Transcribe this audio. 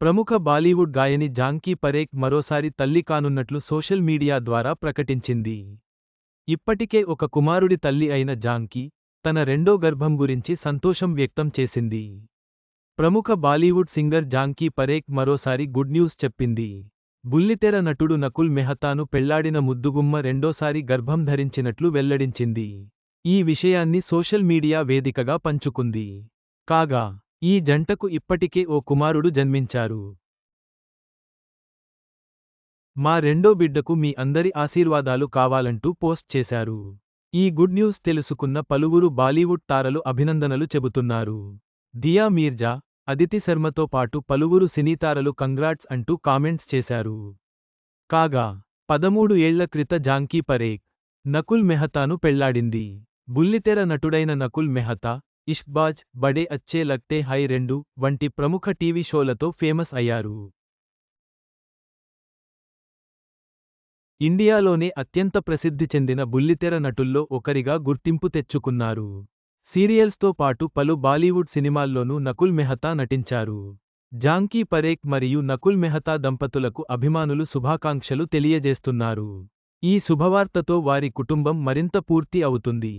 ప్రముఖ బాలీవుడ్ గాయని జాంకీ పరేఖ్ మరోసారి తల్లి కానున్నట్లు సోషల్ మీడియా ద్వారా ప్రకటించింది. ఇప్పటికే ఒక కుమారుడి తల్లి అయిన జాంకీ, తన రెండో గర్భం గురించి సంతోషం వ్యక్తం చేసింది. ప్రముఖ బాలీవుడ్ సింగర్ జాంకీ పరేఖ్ మరోసారి గుడ్ న్యూస్ చెప్పింది. బుల్లితెర నటుడు నకుల్ మెహతాను పెళ్లాడిన ముద్దుగుమ్మ రెండోసారి గర్భం ధరించినట్లు వెల్లడించింది. ఈ విషయాన్ని సోషల్ మీడియా వేదికగా పంచుకుంది. కాగా, ఈ జంటకు ఇప్పటికే ఓ కుమారుడు జన్మించారు. మా రెండో బిడ్డకు మీ అందరి ఆశీర్వాదాలు కావాలంటూ పోస్ట్ చేశారు. ఈ గుడ్ న్యూస్ తెలుసుకున్న పలువురు బాలీవుడ్ తారలు అభినందనలు చెబుతున్నారు. దియా మీర్జా, అదితి శర్మతో పాటు పలువురు సినీతారలు కంగ్రాట్స్ అంటూ కామెంట్స్ చేశారు. కాగా, 13 ఏళ్ల క్రిత జాంకీ పరేఖ్, నకుల్ మెహతాను పెళ్లాడింది. బుల్లితెర నటుడైన నకుల్ మెహతా, ఇష్క్బాజ్, బడే అచ్చే లగ్తే హై 2 వంటి ప్రముఖ టీవీ షోలతో ఫేమస్ అయ్యారు. ఇండియాలోనే అత్యంత ప్రసిద్ధి చెందిన బుల్లితెర నటుల్లో ఒకరిగా గుర్తింపు తెచ్చుకున్నారు. సీరియల్స్తో పాటు పలు బాలీవుడ్ సినిమాల్లోనూ నకుల్ మెహతా నటించారు. జాంకీ పరేఖ్ మరియు నకుల్ మెహతా దంపతులకు అభిమానులు శుభాకాంక్షలు తెలియజేస్తున్నారు. ఈ శుభవార్తతో వారి కుటుంబం మరింత పూర్తి అవుతుంది.